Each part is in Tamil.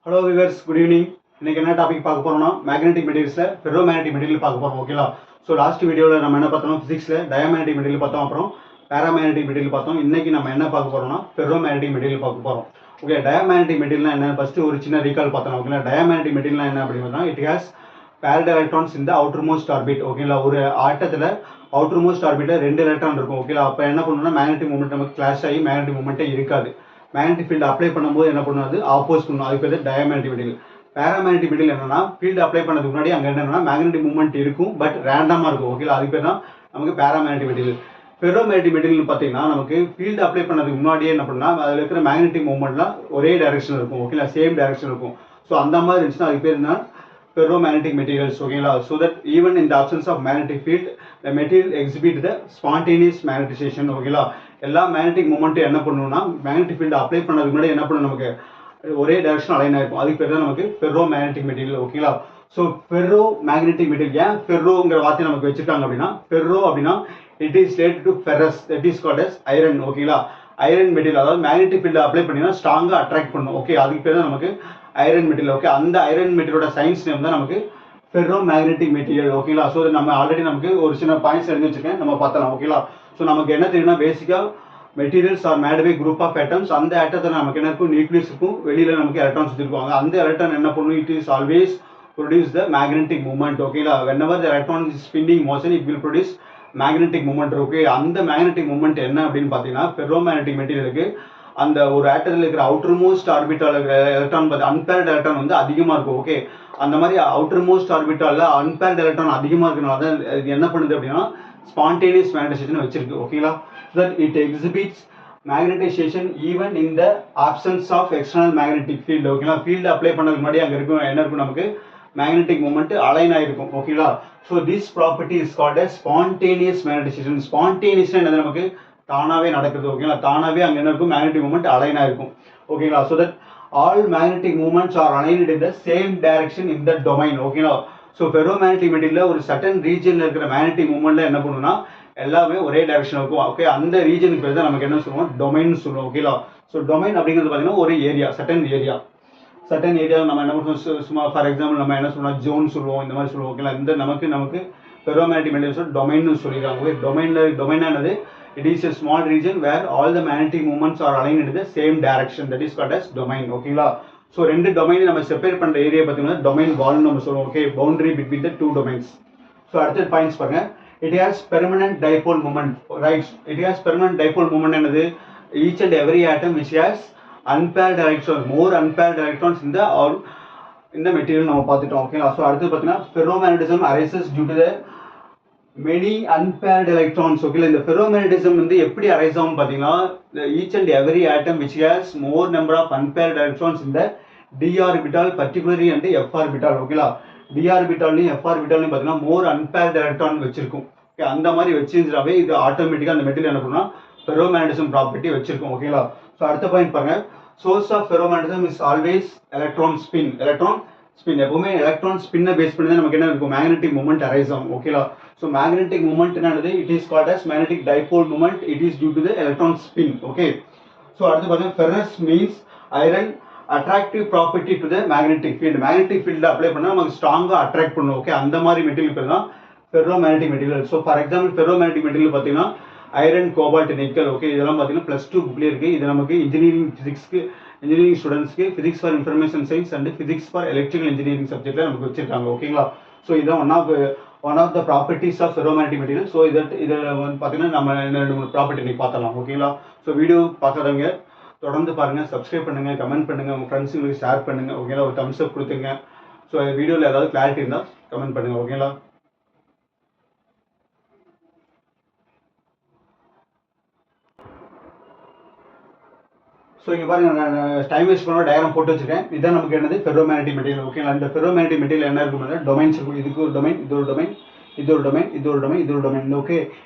Hello viewers, good evening. இன்னைக்கு என்ன டாபிக் பார்க்க போறோம்னா மேக்னெட்டிக் மெட்டீரியல்ஸில் ஃபெர்ரோமேக்னெட்டிக் மெட்டீரியல் பார்க்க போறோம். ஓகேங்களா? ஸோ லாஸ்ட் வீடியோவில் நம்ம என்ன பார்த்தோம், ஃபிசிக்ஸில் டயாமேக்னெட்டிக் மெட்டீரியல் பார்த்தோம், அப்புறம் பேராமேக்னெட்டிக் மெட்டீரியல் பார்த்தோம். இன்னைக்கு நம்ம என்ன பார்க்க போறோம்னா ஃபெர்ரோமேக்னெட்டிக் மெட்டீரியல் பார்க்க போறோம். ஓகே, டயாமேக்னெட்டிக் மெட்டீரியல்னா என்ன, ஃபர்ஸ்ட் ஒரு சின்ன ரீகால் பார்த்தோம். ஓகேங்களா? டயாமேக்னெட்டிக் மெட்டீரியல்னா என்ன அப்படின்னா, இட் ஹேஸ் பேர்டு எலக்ட்ரான்ஸ் இந்த அவுட்டர் மோஸ்ட் ஆர்பிட். ஓகேங்களா? ஒரு ஆட்டத்தில் அவுட்டர் மோஸ்ட் ஆர்பிட்டில் 2 எலக்ட்ரான் இருக்கும். ஓகேங்களா? அப்போ என்ன பண்ணணும்னா மேக்னெட்டிக் மூமெண்ட் நமக்கு கிளாஷ் ஆகி மேக்னெட்டிக் மூமெண்ட்டே இருக்காது. மேக்னெட்டிக் ஃபீல்டு அப்ளை பண்ணும்போது என்ன பண்ணுவது, ஆப்போஸ் பண்ணணும். அதுக்கு பேர் டயாமேக்னெட்டிக் மெட்டீரியல். பேராமேக்னெட்டிக் மெட்டீரியல் என்னன்னா, ஃபீல்டு அப்ளை பண்ணதுக்கு முன்னாடி அங்கே என்னன்னா மேக்னெட்டிக் மூவ்மெண்ட் இருக்கும், பட் ரேண்டமாக இருக்கும். ஓகேங்களா? அதுக்கு பேர் தான் நமக்கு பேராமேக்னெட்டிக் மெட்டீரியல். ஃபெர்ரோமேக்னெட்டிக் மெட்டீரியல் பார்த்தீங்கன்னா, நமக்கு ஃபீல்டு அப்ளை பண்ணதுக்கு முன்னாடியே என்ன பண்ணால் அதில் இருக்கிற மேக்னெட்டிக் மூவ்மெண்ட்லாம் ஒரே டைரக்ஷன் இருக்கும். ஓகேங்களா? சேம் டைரக்ஷன் இருக்கும். ஸோ அந்த மாதிரி இருந்துச்சுன்னா அதுக்கு பேர் என்ன, ஃபெர்ரோமேக்னெட்டிக் மெட்டீரியல்ஸ். ஓகேங்களா? So that even in the absence of magnetic field the material exhibit the spontaneous magnetization. ஓகேங்களா? எல்லா மேக்னெட்டிக் மூவ்மெண்ட்டும் என்ன பண்ணணும்னா மேக்னெட்டிக் ஃபீல்டு அப்ளை பண்ணதுக்கு முன்னாடி என்ன பண்ணணும், நமக்கு ஒரே டைரக்ஷன் அலைன் ஆயிருக்கும். அதுக்கு பேர் தான் நமக்கு ஃபெர்ரோ மேக்னெட்டிக் மெட்டீரியல். ஓகேங்களா? ஸோ ஃபெர்ரோ மேக்னெட்டிக் மெட்டீரியல் ஏன் ஃபெர்ரோங்கிற வார்த்தையை நமக்கு வச்சிருக்காங்க அப்படின்னா, ஃபெர்ரோ அப்படின்னா it is related to ferrous, that is called as iron. ஓகேங்களா? ஐரன் மெட்டீரியல், அதாவது மேக்னெட்டிக் ஃபீல்டு அப்ளை பண்ணினா ஸ்ட்ராங்காக அட்ராக்ட் பண்ணும். ஓகே, அதுக்கு பேர் தான் நமக்கு ஐரன் மெட்டீரியல். ஓகே, அந்த ஐரன் மெட்டீரியலோட சயின்ஸ் நேம் தான் நமக்கு ஃபெர்ரோ மேக்னெட்டிக் மெட்டீரியல். ஓகேங்களா? ஸோ நம்ம ஆல்ரெடி நமக்கு ஒரு சின்ன பாயிண்ட்ஸ் எழுதி வச்சிருக்கேன், நம்ம பார்த்தலாம். ஓகேங்களா? ஸோ நமக்கு என்ன தெரியும்னா, பேசிக்காக materials are made by group of atoms. அந்த ஆட்டத்தில் நமக்கு என்ன இருக்கும், நியூக்ளியஸ் இருக்கும், வெளியில் நமக்கு எலக்ட்ரான்ஸ் இருக்கும். அந்த எலக்ட்ரான் என்ன பண்ணும், it is always produce the magnetic movement. ஓகேங்களா? whenever the electron is spinning motion it will produce magnetic movement. Okay, அந்த மேக்னெட்டிக் மூவ்மெண்ட் என்ன அப்படின்னு பார்த்தீங்கன்னா, ஃபெர்ரோமேக்னெட்டிக் மெட்டீரியலுக்கு அந்த ஒரு ஆட்டத்தில் இருக்கிற அவுட்டர் மோஸ்ட் ஆர்பிட்டால் இருக்கிற எலக்ட்ரான் பார்த்து அன்பேர்டு எலக்ட்ரான் வந்து அதிகமாக இருக்கும். ஓகே, அந்த மாதிரி அவுட்டர் மோஸ்ட் ஆர்பிட்டாலில் அன்பேர்டு எலக்ட்ரான் அதிகமாக இருக்கிறனால தான் இது என்ன பண்ணுது அப்படின்னா ஸ்பான்டேனியஸ் மேக்னடைசேஷன் வச்சிருக்கு. ஓகேங்களா? so that it exhibits magnetization even in the absence of external magnetic field. ஓகேங்களா? ஃபீல்டு அப்ளை பண்ணதுக்கு முன்னாடி அங்கே இருக்கும் என்ன இருக்கும், நமக்கு மேக்னெட்டிக் மூவ்மெண்ட் அலைன் ஆயிருக்கும். ஓகேங்களா? So this property is called as spontaneous magnetization. ஸ்பான்டேனியஸ்னா என்னது, நமக்கு தானாகவே நடக்குது. ஓகேங்களா? தானாகவே அங்கே என்ன இருக்கும், மேக்னெட்டிக் மூவ்மெண்ட் அலைன் ஆயிருக்கும். ஓகேங்களா? So that all magnetic movements are aligned in the same direction in the domain. ஓகேங்களா? ஸோ ஃபெர்ரோமேக்னெட்டிக் மெட்டீரியல் ஒரு சர்டன் ரீஜனில் இருக்கிற மேக்னெட்டிக் மூவ்மெண்ட்ல என்ன பண்ணுன்னா எல்லாமே ஒரே டைரக்ஷன் இருக்கும். ஓகே, அந்த ரீஜனுக்கு பேர் தான் நமக்கு என்ன சொல்லுவோம், டொமைன் சொல்லுவோம். ஓகேங்களா? ஸோ டொமைன் அப்படிங்கிறது பார்த்தீங்கன்னா ஒரு ஏரியா, சர்டன் ஏரியா நம்ம என்ன பண்ணுவோம், சும்மா ஃபார் எக்ஸாம்பிள் நம்ம என்ன சொல்லுவோம், ஜோன் சொல்லுவோம், இந்த மாதிரி சொல்லுவோம். ஓகேங்களா? இந்த நமக்கு ஃபெர்ரோமேக்னெட்டிக் மெட்டீரியல்ஸ் டொமைன் சொல்லிடுறாங்க. ஓகே, டொமைனானது it is a small region where all the magnetic movements are aligned in the same direction, that is called as domain. ஓகேங்களா? ஸோ ரெண்டு டொமைனை நம்ம செப்பரேட் பண்ணுற ஏரியா பார்த்தீங்கன்னா டொமைன் வால்னு நம்ம சொல்லுவோம். Okay, boundary between the two domains. So அடுத்த பாயிண்ட்ஸ் பாருங்க. it has permanent dipole moment, right? it has permanent dipole moment என்னது, each and every atom which has unpaired electrons, more unpaired electrons in the material நம்ம பார்த்துட்டோம். ஓகேங்களா? ஸோ அடுத்து பார்த்தீங்கன்னா ferromagnetism arises due to the many unpaired electrons. ஓகேங்களா? இந்த ferromagnetism வந்து எப்படி அரைஸ் ஆகும் பார்த்தீங்கன்னா, each and every atom which has more number of unpaired electrons in the d orbital particularly and f orbital. ஓகேங்களா? d orbitalலையும் f orbitalலையும் பார்த்தீங்கன்னா மோர் அன்பேர்டு எலக்ட்ரான் வச்சிருக்கும். ஓகே, அந்த மாதிரி வச்சிருந்தாவே இது ஆட்டோமேட்டிக்காக அந்த மெட்டீரியல் என்ன பண்ணுன்னா ஃபெர்ரோமேக்னடிசம் ப்ராப்பர்ட்டி வச்சிருக்கும். ஓகேங்களா? ஸோ அடுத்த பாயிண்ட் பாருங்க. Source of ferromagnetism is always electron spin. எப்பவுமே எலக்ட்ரான் ஸ்பின்னை பேஸ் பண்ணி தான் நமக்கு என்ன இருக்கும், மேக்னெட்டிக் மூவ்மெண்ட் அரைஸ் ஆகும். ஓகேங்களா? ஸோ மேக்னெட்டிக் மூவ்மெண்ட் என்னது, it is called as magnetic dipole movement. It is due to the electron spin. Okay, so அடுத்து பார்த்தீங்கன்னா ferrous means iron attractive property to the magnetic field. Magnetic field apply பண்ணால் நமக்கு ஸ்ட்ராங்காக அட்ராக்ட் பண்ணும். ஓகே, அந்த மாதிரி மெட்டீரியல் பேர் தான் ferromagnetic material. So for example ferromagnetic material பார்த்தீங்கன்னா ஐரன், கோபால்ட், நிக்கல். ஓகே, இதெல்லாம் பார்த்தீங்கன்னா +2 புக்லேயே இருக்குது. இது நமக்கு இன்ஜினியரிங் ஸ்டூடெண்ட்ஸ்க்கு physics for information science and physics for electrical engineering சப்ஜெக்ட்டில் நமக்கு வச்சிருக்காங்க. ஓகேங்களா? ஸோ இதான் one of the properties of ferromagnetic material. So இதில் வந்து பார்த்தீங்கன்னா நம்ம 2-3 ப்ராப்பர்ட்டி நீங்கள் பார்த்தலாம். ஓகேங்களா? ஸோ வீடியோ பார்க்குறவங்க தொடர்ந்து பாருங்கள், சப்ஸ்கிரைப் பண்ணுங்கள், கமெண்ட் பண்ணுங்கள், உங்கள் ஃப்ரெண்ட்ஸுங்களுக்கு ஷேர் பண்ணுங்கள். ஓகேங்களா? ஒரு தம்ஸ் அப் கொடுத்துங்க. ஸோ வீடியோவில் ஏதாவது கிளாரிட்டி இருந்தால் கமெண்ட் பண்ணுங்கள். ஓகேங்களா? ஸோ இங்கே பாருங்க, நான் டைம் வேஸ்ட் பண்ண டயக்ராம் போட்டு வச்சிருக்கேன். இதான் நமக்கு என்னது, ஃபெர்ரோமேக்னெட்டிக் மெட்டீரியல். ஓகேங்களா? இந்த ஃபெர்ரோமேக்னெட்டிக் மெட்டீரியல் என்ன இருக்கும், டொமைன்ஸ் இருக்கும். இதுக்கு ஒரு டொமைன், இது ஒரு டொமைன், இது ஒரு டொமைன், இது ஒரு டொமைன், இது ஒரு டொமைன். ஓகே,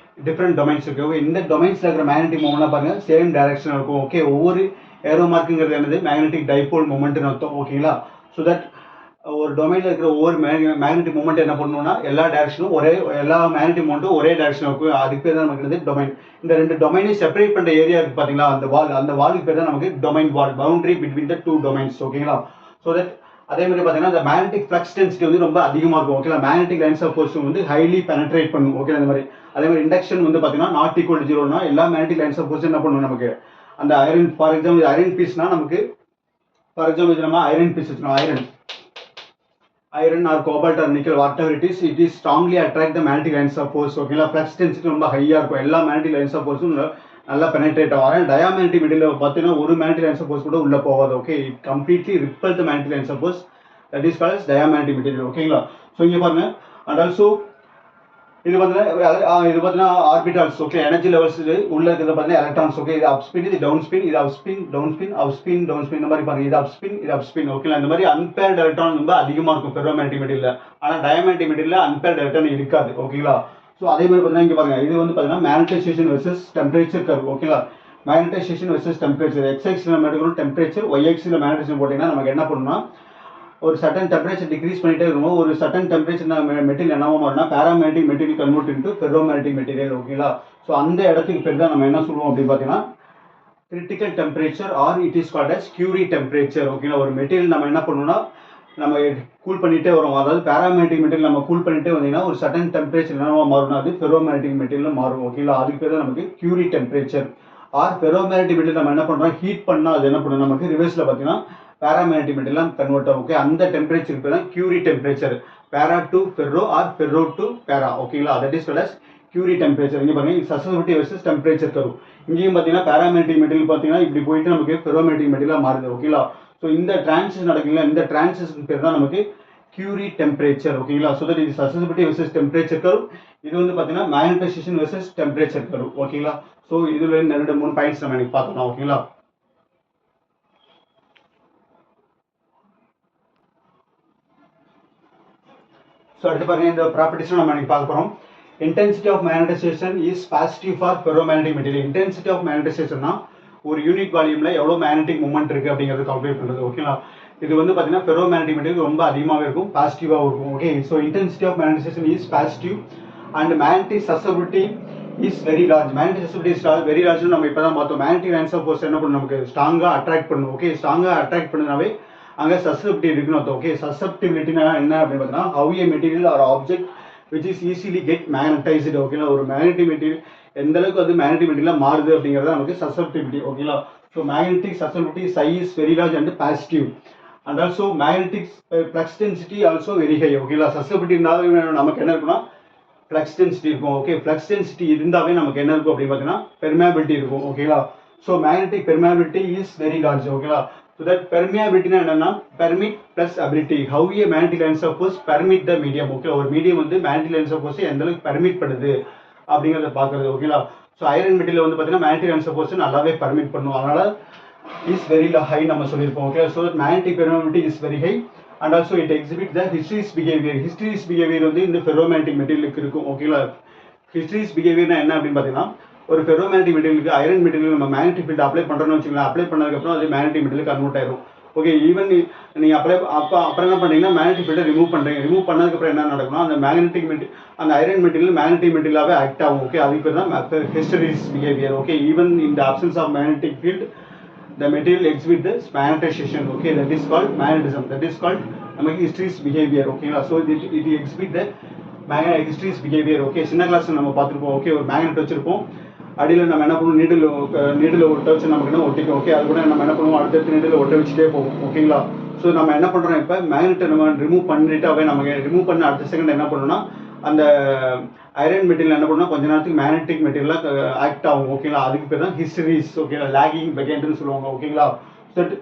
டிஃப்ரெண்ட் டொமைன்ஸ் இருக்கு. ஓகே, இந்த டொமைன்ஸ்ல இருக்கிற மேக்னெட்டிக் மூவ்மெண்ட் பாருங்க சேம் டைரக்ஷன் இருக்கும். ஓகே, ஒவ்வொரு ஏரோ மார்க்குங்கிறது என்னது, மேக்னெட்டிக் டைபோல் மூவ்மெண்ட்னு அர்த்தம். ஓகேங்களா? ஸோ தட் ஒரு டொமைனில் இருக்கிற ஒவ்வொரு மேக்னெட்டிக் மூவ்மெண்ட் என்ன பண்ணணும்னா எல்லா டைரக்ஷனும் எல்லா மேக்னெட்டிக் மூவ்மெண்ட்டும் ஒரே டைரக்ஷன் இருக்கும். அதுக்கு பேர் தான் நமக்கு டொமைன். இந்த ரெண்டு டொமைனையும் செப்பரேட் பண்ணுற ஏரியா இருக்கு பார்த்தீங்களா, அந்த வாலுக்கு பேர் தான் நமக்கு domain wall, boundary between the two domains. ஓகேங்களா? ஸோ தட் அதே மாதிரி பார்த்தீங்கன்னா இந்த மேக்னெட்டிக் ஃப்ளக்ஸ் டென்சிட்டி வந்து ரொம்ப அதிகமாக இருக்கும். ஓகேங்களா, மேக்னெட்டிக் லைன்ஸ் ஆஃப் ஃபோர்ஸ் வந்து ஹைலி பெனட்ரேட் பண்ணும். ஓகே, அந்த மாதிரி அதே மாதிரி இண்டக்ஷன் வந்து பார்த்தீங்கன்னா நாட் ஈக்குவல் டு ஜீரோனா எல்லா மேக்னெட்டிக் லைன்ஸ் ஆஃப் ஃபோர்ஸ் என்ன பண்ணும் நமக்கு அந்த ஐரன், ஃபார் எக்ஸாம்பிள் ஐரன் பீஸ்னா நமக்கு, ஃபார் எக்ஸாம்பிள் நம்ம ஐரன் பீஸ் வச்சுக்கணும், iron or cobalt or nickel, whatever it is strongly attract the magnetic lines of force. ஓகேங்களா, ஃப்ளக்ஸ் டென்சிட்டி ரொம்ப ஹையாக இருக்கும். எல்லா மேக்னெட்டிக் லைன்ஸ் ஆஃப் ஃபோர்ஸும் நல்லா பெனட்ரேட் ஆகும். ஆனால் டயாமேக்னெட்டிக் மெட்டீரியல் பார்த்தீங்கன்னா ஒரு மேக்னெட்டிக் லைன்ஸ் ஆஃப் ஃபோர்ஸ் கூட உள்ள போகாது. Okay, it completely repel the magnetic lines of force, that is called diamagnetic material. ஓகேங்களா, ஸோ இங்கே பாருங்க, அண்ட் ஆல்சோ இது பார்த்தீங்கன்னா ஆர்பிட்டால்ஸ். ஓகே, எனர்ஜி லெவல்ஸ் உள்ள இருக்கிறது பார்த்தீங்கன்னா எலக்ட்ரான்ஸ். ஓகே, இது அப் ஸ்பின், இது டவுன் ஸ்பின், இது அப் ஸ்பின், டவுன் ஸ்பின், அப் ஸ்பின், டவுன் ஸ்பின், இந்த மாதிரி பாருங்க, இது அப் ஸ்பின், இது அப் ஸ்பின். ஓகேங்களா, இந்த மாதிரி அன்பேர்ட் எலக்ட்ரான் ரொம்ப அதிகமாக இருக்கும் ஃபெர்ரோமேக்னெட்டிக் மெட்டீரியல். ஆனால் டயாமேக்னெட்டிக் மெட்டீரியல் அன்பேர்ட் எலக்ட்ரான் இருக்காது. ஓகேங்களா, ஸோ அதே மாதிரி பார்த்தீங்கன்னா இங்கே பாருங்க, இது வந்து பார்த்தீங்கன்னா மேக்னடைசேஷன் வெர்சஸ் டெம்பரேச்சர் கர்வ். ஓகேங்களா, மேக்னடைசேஷன் வெர்சஸ் டெம்பரேச்சர், எக்ஸ்எக்ஸில் நம்ம எடுக்கணும் டெம்பரேச்சர், ஒய்எக்ஸில் மேக்னடைசேஷன் போட்டிங்கன்னா நமக்கு என்ன பண்ணணும்னா ஒரு சட்டன் டெம்பரேச்சர் டிக்ரீஸ் பண்ணிட்டே இருக்கும். ஒரு சட்டன் டெம்பரேச்சர் மெட்டீரியல் என்னவோ மாறினா paramagnetic material convert into ferromagnetic material. ஓகேங்களா, ஸோ அந்த இடத்துக்கு பேர் தான் நம்ம என்ன சொல்லுவோம் அப்படின்னு பார்த்தீங்கன்னா critical temperature or it is called as Curie temperature. ஓகேங்களா, ஒரு மெட்டீரியல் நம்ம என்ன பண்ணணும்னா நம்ம கூல் பண்ணிட்டே வரும், அதாவது பேராமேக்னெட்டிக் மெட்டீரியல் நம்ம கூல் பண்ணிட்டே வந்தீங்கன்னா ஒரு சட்டன் டெம்பரேச்சர் என்னவோ மாறும்னா அது ஃபெர்ரோமேக்னெட்டிக் மெட்டீரியல் மாறும். ஓகேங்களா, அதுக்கு பேர் தான் நமக்கு Curie temperature. Or ferromagnetic material நம்ம என்ன பண்ணுறோம், ஹீட் பண்ணால் அது என்ன பண்ணும் நமக்கு ரிவர்ஸில் பார்த்தீங்கன்னா பேராமேக்னெட்டிக் மெட்டீரியல் கன்வெர்ட் ஆகும். ஓகே, அந்த டெம்பரேச்சருக்கு பேர் தான் Curie temperature, para to ferro or ferro to para. ஓகேங்களா, that is called as Curie temperature. இங்கே பாருங்க, சசபிலிட்டி வெர்சஸ் டெம்பரேச்சர் கர்வ். இங்கேயும் பார்த்தீங்கன்னா பேராமேக்னெட்டிக் மெட்டீரியல் பார்த்தீங்கன்னா இப்படி போயிட்டு நமக்கு ஃபெர்ரோமேக்னெட்டிக் மெட்டீரியலாக மாறுது. ஓகேங்களா, ஸோ இந்த டிரான்சிஷன் நடக்குங்களா, இந்த டிரான்சிஷன் பேர் தான் நமக்கு கியூரி டெம்பரேச்சர். ஓகேங்களா, ஸோ தட் இது சசபிலிட்டி வெர்சஸ் டெம்பரேச்சர் கர்வ். இது வந்து பார்த்தீங்கன்னா மேக்னடைசேஷன் வெர்சஸ் டெம்பரேச்சர் கர்வ். ஓகேங்களா, ஸோ இதுல 2-3 பாயிண்ட்ஸ் நம்ம இன்னைக்கு பார்க்கலாம். ஓகேங்களா, ஸோ அடுத்து பாருங்க, இந்த ப்ராப்பர்ட்டிஸ் நம்ம இன்னைக்கு பார்க்க போகிறோம். Intensity of magnetization is positive for ferromagnetic material. Intensity of மேக்னடைசேஷன்னா ஒரு யூனிட் வால்யூமில் எவ்வளோ மேக்னெட்டிக் மூவ்மெண்ட் இருக்குது அப்படிங்கிறது கால்குலேட் பண்ணுறது. ஓகேங்களா, இது வந்து பார்த்தீங்கன்னா ஃபெர்ரோமேக்னெட்டிக் மெட்டீரியல் ரொம்ப அதிகமாகவே இருக்கும், பாசிட்டிவாக இருக்கும். Okay, so intensity of magnetization is positive and magnetic susceptibility is very large. Magnetic susceptibility is very லார்ஜ்னு நம்ம இப்போ தான் பார்த்தோம். மேக்னெட்டிக் லைன்ஸ் ஆஃப் ஃபோர்ஸ் என்ன பண்ணும், நமக்கு ஸ்ட்ராங்காக அட்ராக்ட் பண்ணும். ஓகே, ஸ்ட்ராங்காக அட்ராக்ட் பண்ணுனாவே அங்கே சசப்டிபிலிட்டி இருக்குன்னு அர்த்தம். ஓகே, சசப்டிபிலிட்டினா என்ன அப்படின்னு பார்த்தீங்கன்னா how a material or object which is easily get magnetized. ஓகேங்களா, ஒரு மேக்னெட்டிக் மெட்டீரியல் எந்த அளவுக்கு வந்து மேக்னெட்டிக் மெட்டீரியல் மாறுது அப்படிங்கிறது நமக்கு சசப்டிபிலிட்டி. ஓகேங்களா, so magnetic susceptibility chi is very large and positive and also magnetic flux density also very high. ஓகேங்களா, சசப்டிபிலிட்டி இருந்தாலும் நமக்கு என்ன இருக்குன்னா ஃப்ளக்ஸ் டென்சிட்டி இருக்கும். ஓகே, ஃப்ளக்ஸ் டென்சிட்டி இருந்தாவே நமக்கு என்ன இருக்கும் அப்படின்னு பார்த்தீங்கன்னா பெர்மியபிலிட்டி இருக்கும். ஓகேங்களா, so magnetic permeability is very large. ஓகேங்களா, ஸோ தட் பெர்மியபிலிட்டினா என்னன்னா permit plus ability, how a magnetic lines of force permit the medium. Okay, ஒரு மீடியம் வந்து மேக்னெட்டிக் லைன்ஸ் ஆஃப் ஃபோர்ஸ் எந்த அளவுக்கு பெர்மிட் பண்ணுது அப்படிங்கிறத பார்க்குறது. ஓகேங்களா, ஸோ ஐரன் மெட்டீரியல் வந்து பார்த்தீங்கன்னா மேக்னெட்டிக் லைன்ஸ் ஆஃப் ஃபோர்ஸ் நல்லாவே பெர்மிட் பண்ணும், அதனால இஸ் வெரி ஹை நம்ம சொல்லியிருப்போம். Okay, so that magnetic permeability is very high and also it exhibit the histories behaviour. Histories behaviour வந்து இந்த ஃபெர்ரோமேக்னெட்டிக் மெட்டீரியலுக்கு இருக்கும். ஓகேங்களா, ஹிஸ்டரிஸ் பிஹேவியர்னா என்ன அப்படின்னு பார்த்தீங்கன்னா ஒரு ஃபெர்ரோமேக்னெட்டிக் மெட்டீரியலுக்கு ஐரன் மெட்டீரியல் நம்ம மேக்னெட்டிக் ஃபீல்ட் அப்ளை பண்ணுறோம்னு வச்சுக்கலாம். அப்ளை பண்ணதுக்கப்புறம் அது மேக்னெட்டிக் மெட்டீரியல் கன்வெர்ட் ஆயிரும். ஓகே, ஈவன் நீங்கள் அப்புறம் என்ன பண்ணுறீங்கன்னா மேக்னெட்டிக் ஃபீல்டை ரிமூவ் பண்ணுறீங்க. ரிமூவ் பண்ணதுக்கப்புறம் என்ன நடக்கும்னா அந்த அந்த ஐரன் மெட்டீரியல் மேக்னெட்டிக் மெட்டீரியலாகவே ஆக்ட் ஆகும். ஓகே, அதுக்கு பேர் தான் hysteresis behaviour. Okay, even in the absence of magnetic field the material exhibit the magnetization. Okay, that is called magnetism, that is called நமக்கு ஹிஸ்டரிஸ் பிஹேவியர். ஓகேங்களா, ஸோ இது எக்ஸிபிட் த ஹிஸ்டரிஸ் பிஹேவியர். ஓகே, சின்ன கிளாஸ் நம்ம பார்த்துருப்போம். ஓகே, ஒரு மேக்னெட் வச்சிருப்போம், அடியில் நம்ம என்ன பண்ணுவோம், நீடில் ஒட்ட வச்சு நமக்கு என்ன ஒட்டிக்கும். ஓகே, அது கூட நம்ம என்ன பண்ணுவோம், அடுத்தடுத்து நீடில் ஒட்ட வச்சுட்டே போகும். ஓகேங்களா, ஸோ நம்ம என்ன பண்ணுறோம், இப்போ மேக்னெட்டை நம்ம ரிமூவ் பண்ணிட்டாவே நமக்கு ரிமூவ் பண்ண அடுத்த செகண்ட் என்ன பண்ணணும்னா அந்த ஐரன் மெட்டீரியல் என்ன பண்ணால் கொஞ்ச நேரத்துக்கு மேக்னெட்டிக் மெட்டீரியலாக ஆக்ட் ஆகும். ஓகேங்களா, அதுக்கு பேர் தான் ஹிஸ்டரிஸ். ஓகேங்களா, லாகிங் பெகண்ட்னு சொல்லுவாங்க. ஓகேங்களா, that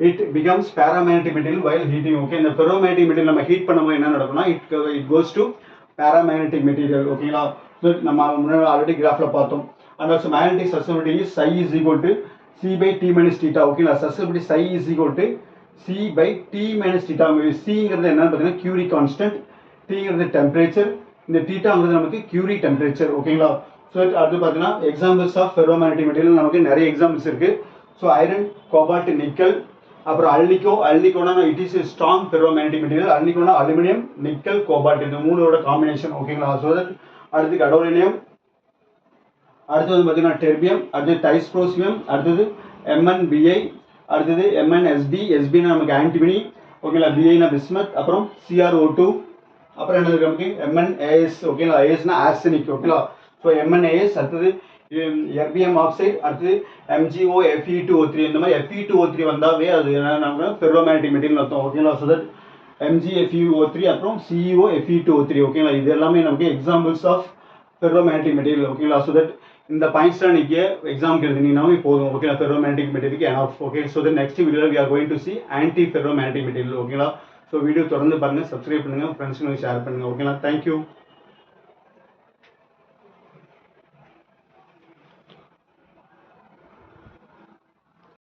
it becomes paramagnetic material while heating. Okay, இந்த ஃபெர்ரோமேக்னெட்டிக் மெட்டீரியல் நம்ம ஹீட் பண்ணும்போது என்ன நடக்கும்னா it goes to paramagnetic material. ஓகேங்களா, ஸோ நம்ம முன்னாடி ஆல்ரெடி கிராஃபில் பார்த்தோம். And also magnetic susceptibility is psi is equal to c by t minus theta. ஓகேங்களா, susceptibility psi is equal to c by t minus theta. cங்கிறது என்னன்னு பார்த்தீங்கன்னா கியூரி கான்ஸ்டன்ட், tங்கிறது டெம்பரேச்சர், இந்த தீட்டாங்கிறது நமக்கு கியூரி டெம்பரேச்சர். ஓகேங்களா, ஸோ அடுத்து பார்த்தீங்கன்னா எக்ஸாம்பிள்ஸ் ஆஃப் ஃபெர்ரோமேக்னெட்டிக் மெட்டீரியல் நமக்கு நிறைய எக்ஸாம்பிள்ஸ் இருக்கு. ஸோ ஐரன், கோபால்ட், நிக்கல், அப்புறம் அல்னிகோனா it is strong ferromagnetic material. அல்னிகோனா அலுமினியம், நிக்கல், கோபால்ட் இந்த மூணோட காம்பினேஷன். ஓகேங்களா, ஸோ தட் அடுத்து கடோலினியம், அடுத்தது வந்து பார்த்தீங்கன்னா டெர்பியம், அடுத்தது டைஸ்ப்ரோசியம், அடுத்தது MnBi, அடுத்தது MnSb. Sbனா நமக்கு ஆன்டிமனி, ஓகேங்களா. பிஐனா பிஸ்மத், அப்புறம் CrO2, அப்புறம் என்னது நமக்கு MnAs. ஓகேங்களா. ASனா ஆர்சனிக். ஓகேங்களா. ஸோ MnAs, அடுத்தது எர்பியம் ஆக்சைடு, அடுத்தது MgO Fe2O3. இந்த மாதிரி Fe2O3 வந்தாவே அது என்ன ஃபெர்ரோமேக்னெட்டிக் மெட்டீரியல் அர்த்தம். ஓகேங்களா. ஸோ தட் MgFeO3 அப்புறம் CEO Fe2O3. ஓகேங்களா. இது எல்லாமே நமக்கு எக்ஸாம்பிள்ஸ் ஆஃப் ஃபெர்ரோமேக்னெட்டிக் மெட்டீரியல். ஓகேங்களா. ஸோ தட் இந்த பாயிண்ட்ஸ்லாம் நீங்கள் எக்ஸாமுக்கு எழுதினீங்கன்னாவே போதும். ஓகேங்களா. ஃபெர்ரோமேக்னெட்டிக் மெட்டீரியலுக்கு enough. Okay. So that next வீடியோவில் we are going to see anti ferromagnetic material. ஓகேங்களா. ஸோ வீடியோ தொடர்ந்து பாருங்கள், சப்ஸ்கிரைப் பண்ணுங்கள், ஃப்ரெண்ட்ஸுங்களுக்கு ஷேர் பண்ணுங்கள். ஓகேங்களா. தேங்க்யூ.